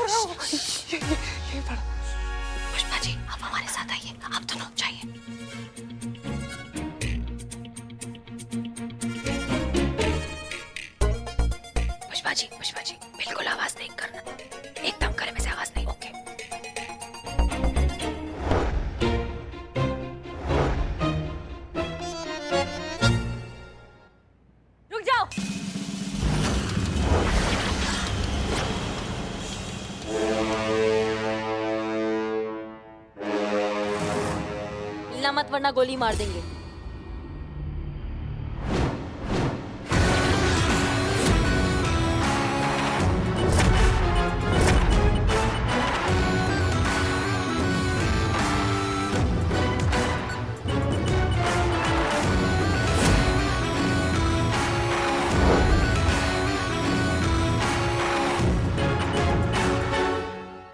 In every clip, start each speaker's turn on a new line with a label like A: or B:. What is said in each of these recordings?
A: ये पड़ा।
B: पुष्पा जी आप हमारे साथ आइए, आप दोनों जाइए। पुष्पा जी बिल्कुल आवाज नहीं करना, एकदम गले में से आवाज नहीं। ओके रुक जाओ। हिलना मत वरना गोली मार देंगे।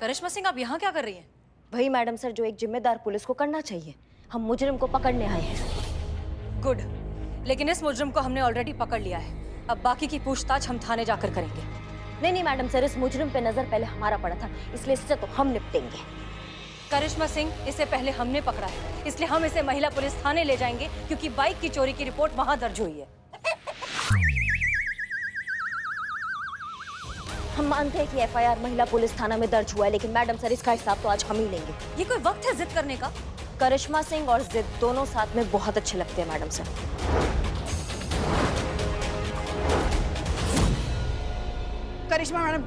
C: करिश्मा सिंह आप यहाँ क्या कर रही हैं?
B: वही मैडम सर जो एक जिम्मेदार पुलिस को करना चाहिए। हम मुजरिम को पकड़ने आए हैं।
C: गुड, लेकिन इस मुजरिम को हमने ऑलरेडी पकड़ लिया है। अब बाकी की पूछताछ हम थाने जाकर करेंगे।
B: नहीं मैडम सर, इस मुजरिम पे नजर पहले हमारा पड़ा था, इसलिए इससे तो हम निपटेंगे।
C: करिश्मा सिंह इसे पहले हमने पकड़ा है, इसलिए हम इसे महिला पुलिस थाने ले जाएंगे क्योंकि बाइक की चोरी की रिपोर्ट वहाँ दर्ज हुई है।
B: हम मानते हैं कि एफआईआर महिला पुलिस थाना में दर्ज हुआ है, लेकिन मैडम सर इसका हिसाब तो आज हम ही लेंगे।
C: ये कोई वक्त है जिद करने का?
B: करिश्मा सिंह और जिद दोनों साथ में बहुत अच्छे लगते हैं मैडम सर।
A: करिश्मा मैडम,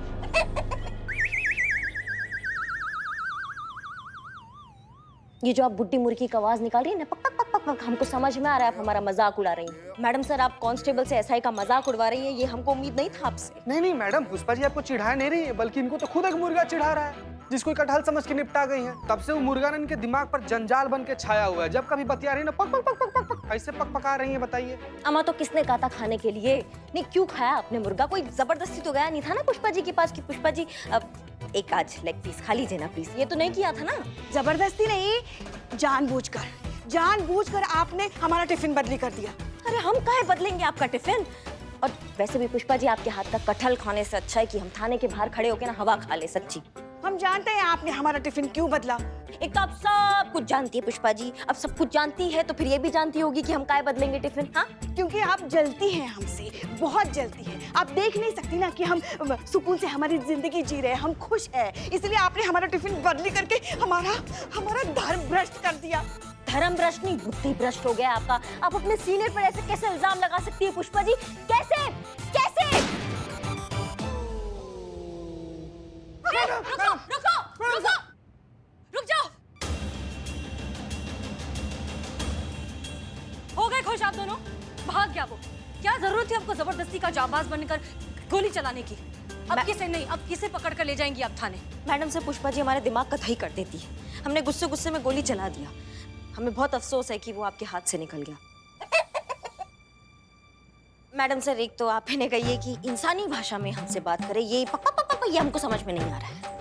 B: ये जो आप बुड्ढी मुर्गी की आवाज निकाल रही है ना, पक पक पक पक पक, हमको समझ में आ रहा है आप हमारा मजाक उड़ा रही हैं। मैडम सर आप कांस्टेबल से एसआई का मजाक उड़वा रही हैं, ये हमको उम्मीद नहीं था आपसे।
A: नहीं मैडम, पुष्पा जी आपको चिढ़ा नहीं रही है, बल्कि इनको तो खुद एक मुर्गा चिढ़ा रहा है जिसको कटहल समझ के निपटा गई है। तब से वो मुर्गा इनके दिमाग पर जंजाल बन के छाया हुआ है। जब कभी बतिया रही है ना, पक पक पक पक पक ऐसे पक पका रही है। बताइए
B: अम्मा, तो किसने कहा था खाने के लिए? नहीं, क्यों खाया आपने मुर्गा? कोई जबरदस्ती तो गया नहीं था ना पुष्पा जी के पास कि पुष्पा जी अब एक आज लेग पीस खा लीजिए ना प्लीज। ये तो नहीं किया था ना।
D: जबरदस्ती नहीं, जानबूझकर आपने हमारा टिफिन बदली कर दिया।
B: अरे हम काहे बदलेंगे आपका टिफिन? और वैसे भी पुष्पा जी आपके हाथ का कटहल खाने से अच्छा है कि हम थाने के बाहर खड़े होकर ना हवा खा ले। सच्ची
D: हम जानते हैं आपने हमारा टिफिन क्यों बदला।
B: एक तो आप सब कुछ जानती है पुष्पा जी, अब सब कुछ जानती है तो फिर ये भी जानती होगी कि हम काहे बदलेंगे टिफिन। हाँ,
D: क्योंकि आप जलती हैं हमसे, बहुत जलती हैं। आप देख नहीं सकती ना कि हम सुकून से हमारी जिंदगी जी रहे हैं, हम खुश हैं, इसलिए आपने हमारा टिफिन बदली करके हमारा धर्म भ्रष्ट कर दिया।
B: धर्म भ्रष्ट नहीं, बुद्धि भ्रष्ट हो गया आपका। आप अपने सीनियर पर ऐसे कैसे इल्जाम लगा सकती है पुष्पा जी? कैसे कैसे?
C: रुक जाओ। हो गए खुश आप दोनों? भाग गया वो। क्या जरूरत थी आपको जबरदस्ती का जाबाज बनकर गोली चलाने की? अब किसे नहीं, अब किसे पकड़ कर ले जाएंगी आप थाने?
B: मैडम से पुष्पा जी हमारे दिमाग का दही कर देती है। हमने गुस्से गुस्से में गोली चला दिया। हमें बहुत अफसोस है कि वो आपके हाथ से निकल गया। मैडम सर एक तो आप इन्हें कहिए कि इंसानी भाषा में हमसे बात करें, ये पप्पा पप्पा पप्पा ये हमको समझ में नहीं आ रहा है।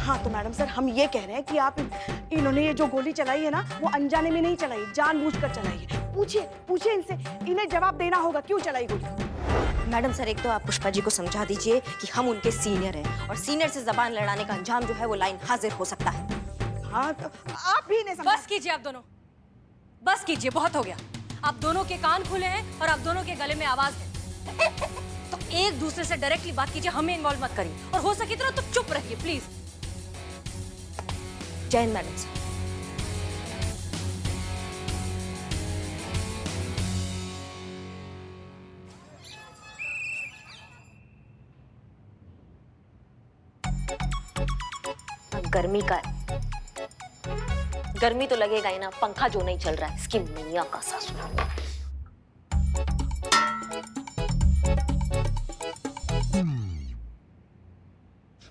D: हाँ तो मैडम सर हम ये कह रहे हैं कि आप इन्होंने ये जो गोली चलाई है ना, वो अनजाने में नहीं चलाई, जानबूझकर चलाई है। पूछिए इनसे, इन्हें जवाब देना होगा क्यों चलाई गोली।
B: मैडम सर एक तो आप पुष्पा जी को समझा दीजिए कि हम उनके सीनियर हैं और सीनियर से जबान लड़ाने का अंजाम जो है वो लाइन हाजिर हो सकता है।
D: हाँ तो आप भी इन्हें समझा।
C: बस कीजिए आप दोनों, बस कीजिए, बहुत हो गया। आप दोनों के कान खुले हैं और आप दोनों के गले में आवाज है। तो एक दूसरे से डायरेक्टली बात कीजिए, हमें इन्वॉल्व मत करिए और हो सके तो चुप रहिए प्लीज।
B: जय हिंद मैडम सर। गर्मी का है, गर्मी तो लगेगा ही ना, पंखा जो नहीं चल रहा है इसकी मैया का ससुर।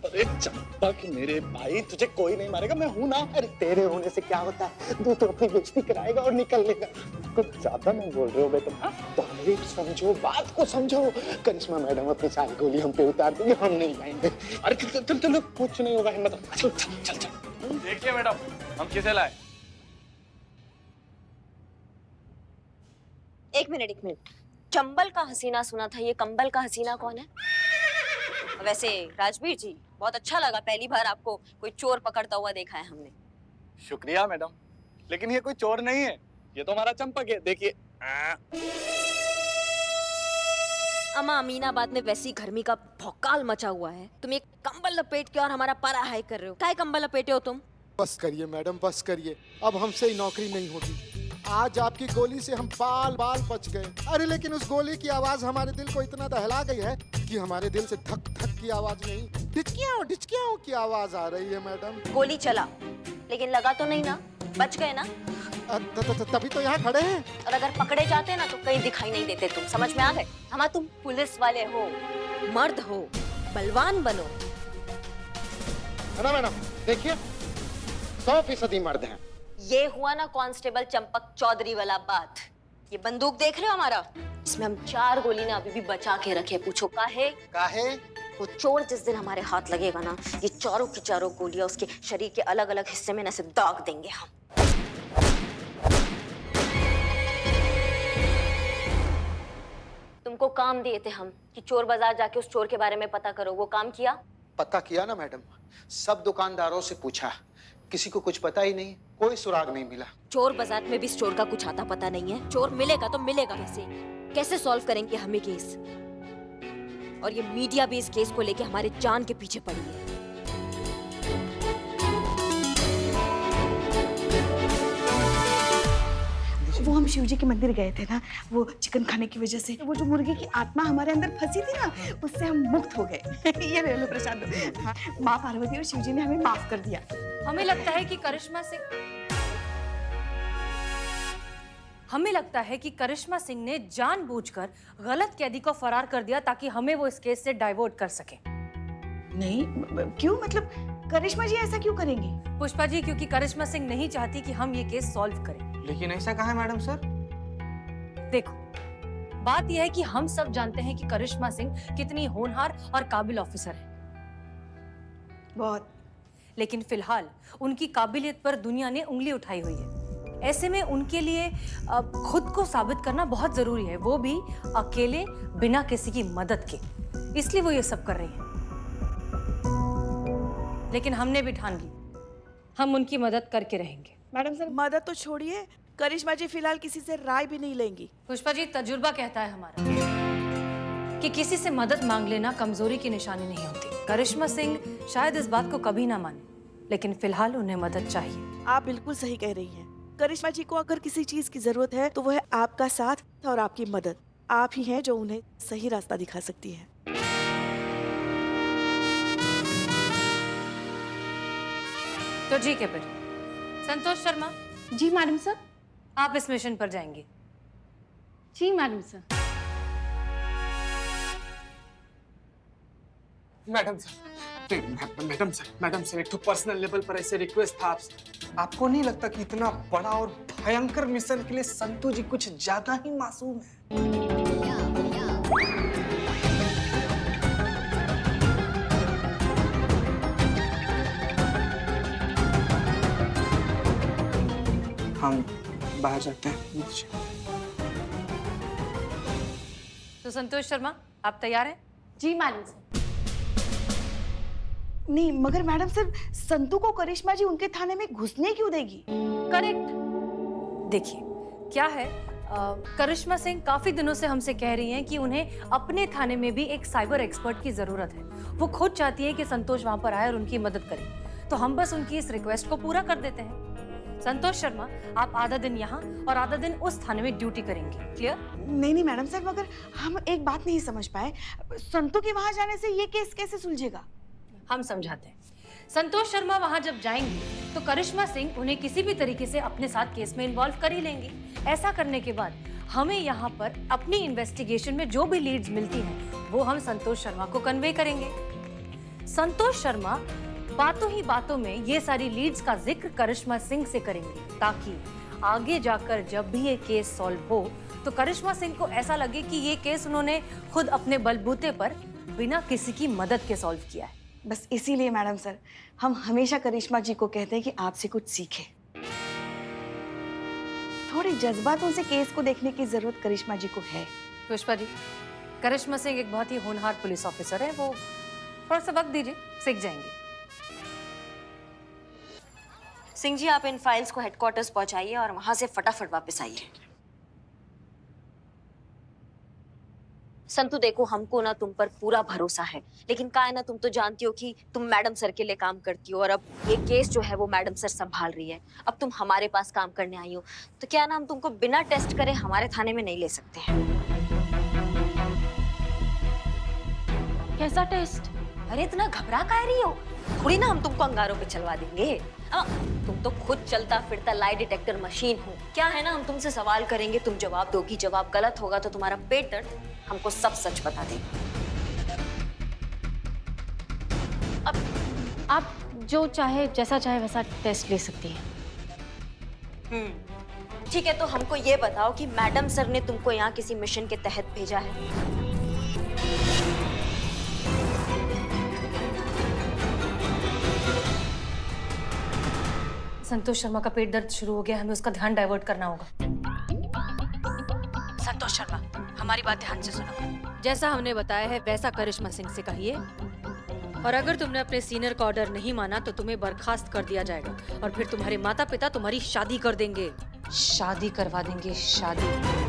E: अरे चंपक मेरे भाई, तुझे कोई नहीं मारेगा, मैं हूं ना। अरे तेरे होने से क्या होता है, तू तो अपनी बेइज्जती कराएगा और निकल लेगा। कुछ ज्यादा नहीं बोल रहे हो बेटा? हाँ, पॉइंट समझो, बात को समझो। करिश्मा मैडम अपनी सारी गोली हम पे उतार देंगे, हम नहीं जाएंगे। अरे चल कुछ नहीं होगा, हिम्मत चल चल चल।
F: देखिए मैडम, हम किसे लाए?
B: एक मिनट, चंबल का हसीना सुना था, ये कंबल का हसीना कौन है? वैसे राजवीर जी, बहुत अच्छा लगा, पहली बार आपको कोई चोर पकड़ता हुआ देखा है हमने।
E: शुक्रिया मैडम, लेकिन ये कोई चोर नहीं है, ये तो हमारा चंपक है, देखिए।
B: अम्मा, अमीनाबाद में वैसी गर्मी का भौकाल मचा हुआ है, तुम एक कंबल लपेट के और हमारा पारा हाई कर रहे हो। काय कंबल लपेटे हो तुम?
G: बस करिए मैडम, बस करिए, अब हमसे ही नौकरी नहीं होगी। आज आपकी गोली से हम बाल बाल बच गए। अरे लेकिन उस गोली की आवाज हमारे दिल को इतना दहला गई है कि हमारे दिल से धक धक की आवाज नहीं, डिचकियां की आवाज आ रही है मैडम।
B: गोली चला, लेकिन लगा तो नहीं ना? बच गए ना?
G: तभी तो यहाँ खड़े हैं।
B: और अगर पकड़े जाते ना तो कहीं दिखाई नहीं देते। तुम समझ में आ गए? हमारा तुम पुलिस वाले हो, मर्द हो, बलवान बनो।
G: है ना मैडम? देखिए 100% मर्द हैं।
B: ये हुआ ना कांस्टेबल चंपक चौधरी वाला बात। ये बंदूक देख रहे हो हमारा, इसमें हम 4 गोली ना अभी भी बचा के रखे। पूछो काहे?
G: काहे?
B: वो चोर जिस दिन हमारे हाथ लगेगा ना, ये चारों की चारों गोलियां उसके शरीर के अलग अलग हिस्से में ना से दाग देंगे हम। तुमको काम दिए थे हम कि चोर बाजार जाके उस चोर के बारे में पता करो, वो काम किया?
G: पता किया ना मैडम, सब दुकानदारों से पूछा, किसी को कुछ पता ही नहीं, कोई सुराग नहीं मिला।
B: चोर बाजार में भी इस चोर का कुछ आता पता नहीं है। चोर मिलेगा तो मिलेगा कैसे? कैसे सॉल्व करेंगे हम ये केस? और ये मीडिया भी इस केस को लेके हमारे जान के पीछे पड़ी है।
D: वो हम शिव जी के मंदिर गए थे ना, वो चिकन खाने की वजह से वो जो मुर्गे की आत्मा हमारे अंदर फंसी थी ना, उससे हम मुक्त हो गए। ये ले लो प्रसाद। हाँ, माँ पार्वती और शिव जी ने हमें माफ कर दिया।
C: हमें लगता है कि करिश्मा सिंह ने जानबूझकर गलत कैदी को फरार कर दिया ताकि हमें वो इस केस से डाइवर्ट कर सके।
D: नहीं, क्यों? मतलब करिश्मा जी ऐसा क्यों करेंगी?
C: पुष्पा जी, क्योंकि करिश्मा सिंह नहीं चाहती कि हम ये केस सॉल्व करें।
A: लेकिन ऐसा कहा है मैडम सर?
C: देखो, बात यह है कि हम सब जानते हैं कि करिश्मा सिंह कितनी होनहार और काबिल ऑफिसर है।
D: बहुत।
C: लेकिन फिलहाल उनकी काबिलियत पर दुनिया ने उंगली उठाई हुई है। ऐसे में उनके लिए खुद को साबित करना बहुत जरूरी है, वो भी अकेले, बिना किसी की मदद के। इसलिए वो ये सब कर रही हैं। लेकिन हमने भी ठान ली, हम उनकी मदद करके रहेंगे।
D: मैडम सर, मदद तो छोड़िए, करिश्मा जी फिलहाल किसी से राय भी नहीं लेंगी।
C: पुष्पा जी, तजुर्बा कहता है हमारा कि किसी से मदद मांग लेना कमजोरी की निशानी नहीं होती। करिश्मा सिंह शायद इस बात को कभी ना माने, लेकिन फिलहाल उन्हें मदद चाहिए।
D: आप बिल्कुल सही कह रही हैं। करिश्मा जी को अगर किसी चीज की जरूरत है तो वो है आपका साथ और आपकी मदद। आप ही हैं जो उन्हें सही रास्ता दिखा सकती हैं।
C: तो ठीक है फिर, संतोष शर्मा,
H: जी मैडम सर।
C: आप इस मिशन पर जाएंगे।
H: जी madam sir.
A: Madam sir, madam sir, एक तो पर्सनल लेवल पर ऐसे रिक्वेस्ट था आपसे। आपको नहीं लगता कि इतना बड़ा और भयंकर मिशन के लिए संतू जी कुछ ज्यादा ही मासूम है? हम बाहर जाते हैं।
C: तो संतोष शर्मा, आप तैयार हैं?
H: जी मैडम सर।
D: नहीं, मगर मैडम सर, संतू को करिश्मा जी उनके थाने में घुसने क्यों देगी?
C: करेक्ट। देखिए, क्या है, करिश्मा सिंह काफी दिनों से हमसे कह रही हैं कि उन्हें अपने थाने में भी एक साइबर एक्सपर्ट की जरूरत है। वो खुद चाहती है कि संतोष वहां पर आए और उनकी मदद करे, तो हम बस उनकी इस रिक्वेस्ट को पूरा कर देते हैं। संतोष शर्मा, आप आधा दिन यहाँ और आधा दिन उस थाने में ड्यूटी करेंगे। क्लियर?
D: नहीं मैडम सर, मगर हम एक बात नहीं समझ पाए, संतू के वहां जाने से ये केस कैसे सुलझेगा?
C: हम समझाते हैं। संतोष शर्मा वहां जब जाएंगी तो करिश्मा सिंह उन्हें किसी भी तरीके से अपने साथ केस में इन्वॉल्व कर ही लेंगी। ऐसा करने के बाद हमें यहाँ पर अपनी इन्वेस्टिगेशन में जो भी लीड्स मिलती हैं वो हम संतोष शर्मा को कन्वे करेंगे। संतोष शर्मा बातों ही बातों में ये सारी लीड्स का जिक्र करिश्मा सिंह से करेंगे, ताकि आगे जाकर जब भी ये केस सॉल्व हो तो करिश्मा सिंह को ऐसा लगे कि ये केस उन्होंने खुद अपने बलबूते पर बिना किसी की मदद के सॉल्व किया है।
D: बस इसीलिए मैडम सर, हम हमेशा करिश्मा जी को कहते हैं कि आपसे कुछ सीखे। थोड़े जज्बातों से केस को देखने की जरूरत करिश्मा जी को है।
C: पुष्पा जी, करिश्मा सिंह एक बहुत ही होनहार पुलिस ऑफिसर है। वो थोड़ा सा वक्त दीजिए, सीख जाएंगे।
B: सिंह जी, आप इन फाइल्स को हेडक्वार्टर्स पहुंचाइए और वहां से फटाफट वापस आइए। संतु देखो, हमको ना तुम पर पूरा भरोसा है, लेकिन क्या है ना, तुम तो जानती हो कि तुम मैडम सर के लिए काम करती हो और अब ये केस जो है वो मैडम सर संभाल रही है। अब तुम हमारे पास काम करने आई हो, तो क्या ना हम तुमको बिना टेस्ट करे हमारे थाने में नहीं ले सकते हैं।
H: कैसा टेस्ट?
B: अरे इतना घबरा काहे रही हो? थोड़ी ना हम तुमको अंगारों पे चलवा देंगे। तुम तो खुद चलता फिरता लाई डिटेक्टर मशीन हो। क्या है ना, हम तुमसे सवाल करेंगे, तुम जवाब दोगी, जवाब गलत होगा तो तुम्हारा पेट दर्द हमको सब सच बता देगा।
H: अब आप जो चाहे, जैसा चाहे वैसा टेस्ट ले सकती हैं।
B: ठीक है, तो हमको ये बताओ कि मैडम सर ने तुमको यहाँ किसी मिशन के तहत भेजा है?
C: संतोष शर्मा का पेट दर्द शुरू हो गया, हमें उसका ध्यान डाइवर्ट करना होगा। संतोष शर्मा, हमारी बात ध्यान से सुनो। जैसा हमने बताया है वैसा करिश्मा सिंह से कहिए, और अगर तुमने अपने सीनियर का ऑर्डर नहीं माना तो तुम्हें बर्खास्त कर दिया जाएगा और फिर तुम्हारे माता पिता तुम्हारी शादी कर देंगे। शादी करवा देंगे, शादी।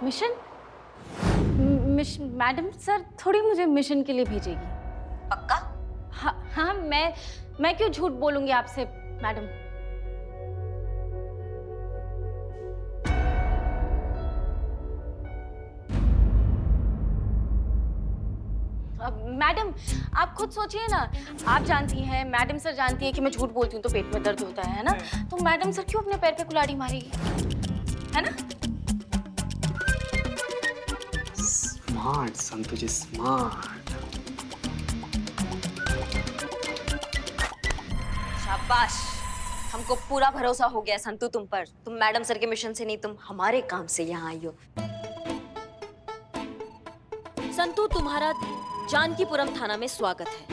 H: मिशन? मैडम सर थोड़ी मुझे मिशन के लिए भेजेगी।
B: पक्का?
H: हाँ, मैं क्यों झूठ बोलूंगी आपसे मैडम। मैडम आप खुद सोचिए ना, आप जानती हैं, मैडम सर जानती है कि मैं झूठ बोलती हूँ तो पेट में दर्द होता है ना, तो मैडम सर क्यों अपने पैर पे कुल्हाड़ी मारेगी, है ना?
A: स्मार्ट संतु जी, स्मार्ट।
B: शाबाश, हमको पूरा भरोसा हो गया संतु तुम पर। तुम मैडम सर के मिशन से नहीं, तुम हमारे काम से यहाँ आई हो। संतु, तुम्हारा जानकीपुरम थाना में स्वागत है।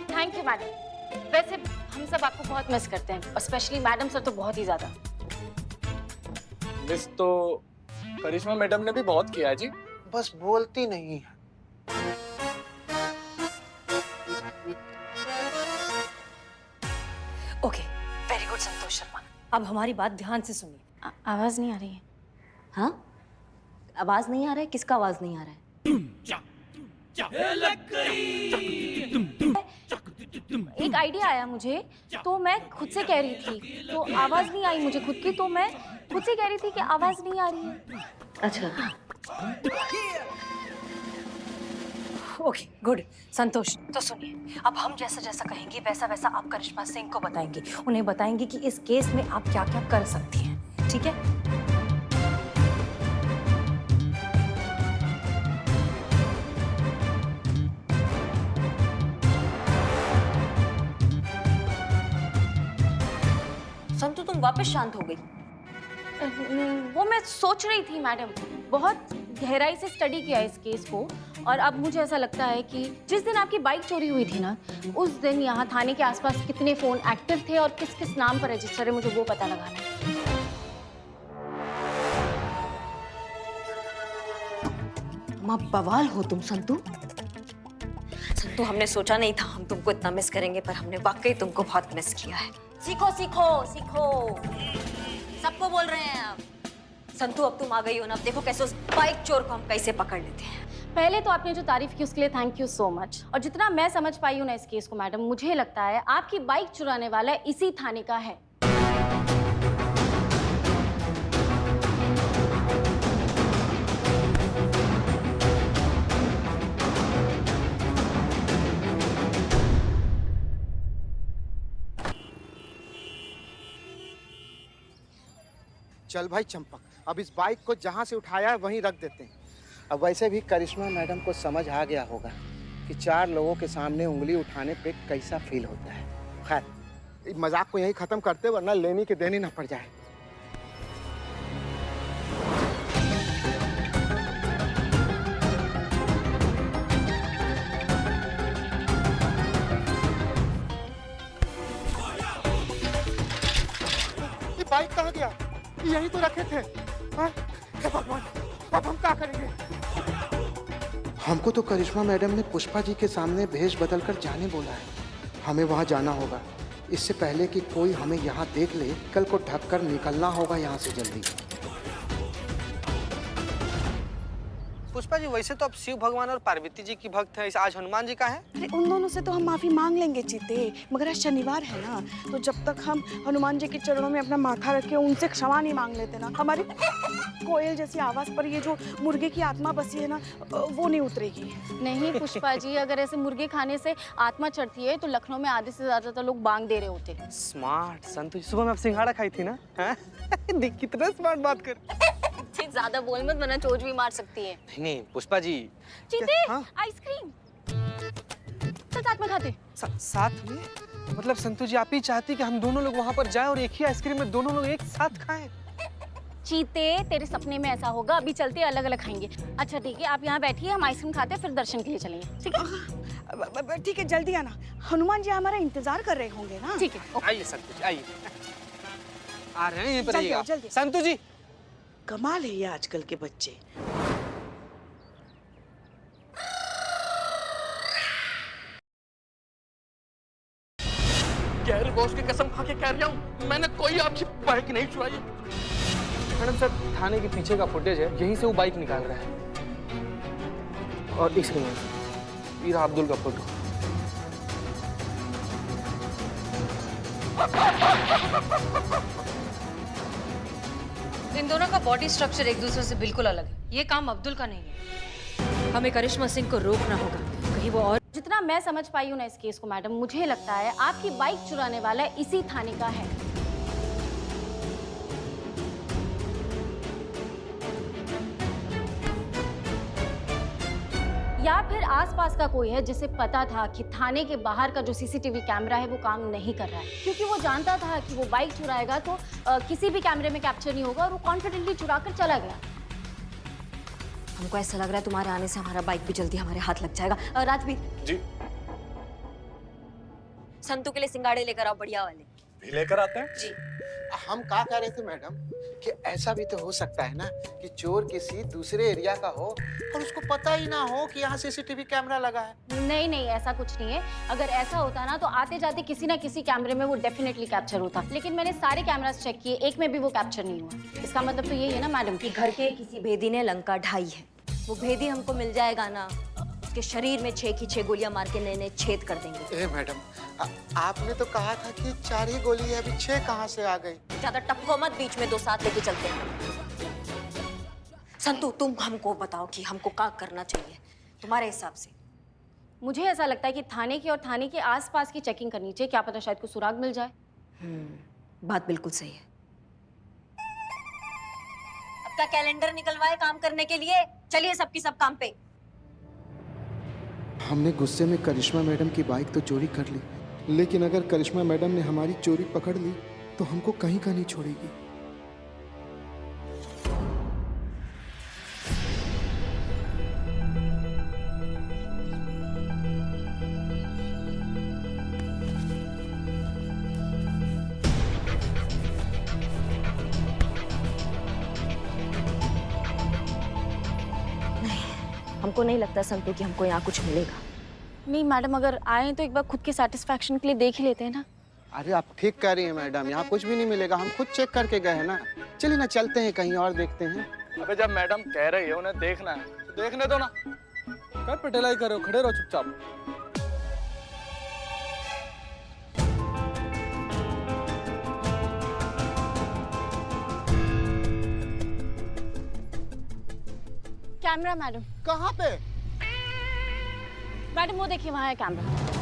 H: Thank you madam. वैसे हम सब आपको बहुत मिस करते हैं और स्पेशली मैडम सर तो बहुत ही ज्यादा।
F: मिस तो करिश्मा मैडम ने भी बहुत किया है जी,
E: बस बोलती नहीं है।
C: Okay, very good Santosh Sharma. अब हमारी बात ध्यान से सुनिए।
H: आवाज नहीं आ रही है।
B: हाँ? आवाज नहीं आ रहा है? किसका आवाज नहीं आ रहा है?
H: एक आइडिया आया मुझे, तो मैं खुद से कह रही थी, तो आवाज नहीं आई मुझे खुद की, तो मैं खुद से कह रही थी कि आवाज नहीं आ रही है।
B: अच्छा,
C: ओके गुड। संतोष, तो सुनिए, अब हम जैसा जैसा कहेंगे वैसा वैसा आप करिश्मा सिंह को बताएंगे, उन्हें बताएंगे कि इस केस में आप क्या क्या कर सकती हैं, ठीक है?
B: संतु तुम वापस शांत हो गई।
H: वो मैं सोच रही थी मैडम, बहुत गहराई से स्टडी किया इस केस को, और अब मुझे ऐसा लगता है कि जिस दिन आपकी बाइक चोरी हुई थी ना, उस दिन यहाँ थाने के आसपास कितने फोन एक्टिव थे और किस किस नाम पर रजिस्टर है, मुझे वो पता लगाना है।
B: माँ बवाल हो तुम संतु। संतु, हमने सोचा नहीं था हम तुमको इतना मिस करेंगे, पर हमने वाकई तुमको बहुत मिस किया है। सीखो सीखो सीखो, सबको बोल रहे हैं आप। संतु, अब तुम आ गई हो ना, अब देखो कैसे उस बाइक चोर को हम कैसे पकड़ लेते हैं।
H: पहले तो आपने जो तारीफ की उसके लिए थैंक यू सो मच, और जितना मैं समझ पाई हूँ ना इस केस को मैडम, मुझे लगता है आपकी बाइक चुराने वाला इसी थाने का है।
G: चल भाई चंपक, अब इस बाइक को जहाँ से उठाया है वहीं रख देते हैं।
E: अब वैसे भी करिश्मा मैडम को समझ आ गया होगा कि 4 लोगों के सामने उंगली उठाने पे कैसा फील होता है। खैर,
G: मजाक को यही खत्म करते वरना लेनी के देनी ना पड़ जाए। ये बाइक कहाँ गया? यही तो रखे थे। हाँ? हे भगवान, अब हम क्या करेंगे? हमको तो करिश्मा मैडम ने पुष्पा जी के सामने भेष बदलकर जाने बोला है। हमें वहाँ जाना होगा इससे पहले कि कोई हमें यहाँ देख ले। कल को ढककर निकलना होगा यहाँ से जल्दी।
A: पुष्पा जी वैसे तो आप शिव भगवान और पार्वती जी की भक्त हैं, आज हनुमान जी का है।
D: अरे उन दोनों से तो हम माफी मांग लेंगे चीते, मगर आज शनिवार है ना, तो जब तक हम हनुमान जी के चरणों में अपना माथा रखे उनसे क्षमा नहीं मांग लेते ना, हमारी कोयल जैसी आवाज पर ये जो मुर्गे की आत्मा बसी है ना, वो नहीं उतरेगी।
H: नहीं पुष्पा जी, अगर ऐसे मुर्गे खाने से आत्मा चढ़ती है तो लखनऊ में आधे से ज्यादा लोग बांग दे रहे होते।
A: स्मार्ट संतु, सुबह में आप सिंघाड़ा खाई थी ना? देख कितना स्मार्ट बात कर।
H: ज्यादा बोल मत वरना चोट भी मार सकती है।
A: नहीं पुष्पा जी।
H: चीते,
A: हाँ?
H: आइसक्रीम चल साथ में खाते।
A: साथ में? मतलब संतु जी आप ही चाहती कि हम दोनों लोग वहाँ पर जाएं और एक ही आइसक्रीम में दोनों लोग एक साथ खाएं?
H: चीते, तेरे सपने में ऐसा होगा, अभी चलते अलग अलग खाएंगे। अच्छा ठीक है, आप यहाँ बैठिए, हम आइसक्रीम खाते हैं फिर दर्शन के लिए चलेंगे, ठीक है?
D: ठीक है, जल्दी आना, हनुमान जी हमारा इंतजार कर रहे होंगे ना।
H: ठीक है, ओके।
A: आइए संतु जी आइए। आ रहे हैं यहीं पर
D: जल्दी आओ,
A: रहिएगा।
D: जल्दी।
A: संतु जी
D: कमाल है ये आजकल के बच्चे।
F: गहरे बॉस की कसम खा के कह रहा हूँ, मैंने कोई आपकी बाइक नहीं चुराई।
A: मैडम सर, थाने के पीछे का फुटेज है, यहीं से वो बाइक निकाल रहा है। और एक सेकंड, ये रहा अब्दुल का फोटो।
C: इन दोनों का बॉडी स्ट्रक्चर एक दूसरे से बिल्कुल अलग है। ये काम अब्दुल का नहीं है। हमें करिश्मा सिंह को रोकना होगा, कहीं वो और।
H: जितना मैं समझ पाई हूँ ना इस केस को मैडम, मुझे लगता है आपकी बाइक चुराने वाला इसी थाने का है। या फिर आसपास का कोई है जिसे पता था कि थाने के बाहर का जो सीसीटीवी कैमरा है वो काम नहीं कर रहा है, क्योंकि वो जानता था कि वो बाइक चुराएगा तो किसी भी कैमरे में कैप्चर नहीं होगा, और वो कॉन्फिडेंटली चुरा कर चला गया।
B: हमको ऐसा लग रहा है तुम्हारे आने से हमारा बाइक भी जल्दी हमारे हाथ लग जाएगा। राजवीर
F: जी
B: संतु के लिए सिंगाड़े लेकर आओ, बढ़िया वाले।
F: भी लेकर आते हैं
B: जी।
G: हम क्या कह रहे थे मैडम कि ऐसा भी तो हो सकता है ना कि चोर किसी दूसरे एरिया का हो और उसको पता ही ना हो कि यहाँ सीसीटीवी कैमरा लगा है।
H: नहीं नहीं, ऐसा कुछ नहीं है। अगर ऐसा होता ना तो आते जाते किसी ना किसी कैमरे में वो डेफिनेटली कैप्चर होता, लेकिन मैंने सारे कैमरास चेक किए, एक में भी वो कैप्चर नहीं हुआ। इसका मतलब तो यही है ना मैडम
B: कि घर के किसी भेदी ने लंका ढाई है। वो भेदी हमको मिल जाएगा ना, उसके शरीर में 6 की 6 गोलियां मार के नए-नए छेद कर देंगे।
G: ए मैडम, आपने तो कहा था कि 4 ही गोली है, अभी 6 कहाँ से आ गई?
B: ज्यादा टपको मत, बीच में 2 साथ लेके चलते हैं। संतु तुम हमको बताओ कि हमको क्या करना चाहिए तुम्हारे हिसाब से।
H: मुझे ऐसा लगता है कि थाने की और थाने के आसपास की चेकिंग करनी चाहिए, क्या पता शायद कुछ सुराग मिल जाए।
B: बात बिल्कुल सही है। अब का कैलेंडर निकलवाए काम करने के लिए, चलिए सबकी सब काम पे।
G: हमने गुस्से में करिश्मा मैडम की बाइक तो चोरी कर ली, लेकिन अगर करिश्मा मैडम ने हमारी चोरी पकड़ ली तो हमको कहीं का नहीं छोड़ेगी।
B: हमको नहीं लगता संतु कि हमको यहाँ कुछ मिलेगा।
H: नहीं मैडम, अगर आए तो एक बार खुद के सेटिस्फैक्शन के लिए देख ही लेते हैं ना।
G: अरे आप ठीक कह रही हैं मैडम, यहाँ कुछ भी नहीं मिलेगा, हम खुद चेक करके गए हैं ना। चलिए ना, चलते हैं कहीं और देखते हैं।
F: अबे जब मैडम कह रही है उन्हें देखना है तो देखने दो ना। क्या पटेलाई करो, खड़े रहो चुपचाप।
H: Camera madam.
G: कहाँ पे?
H: मैडम वो देखिए, वहाँ है कैमरा।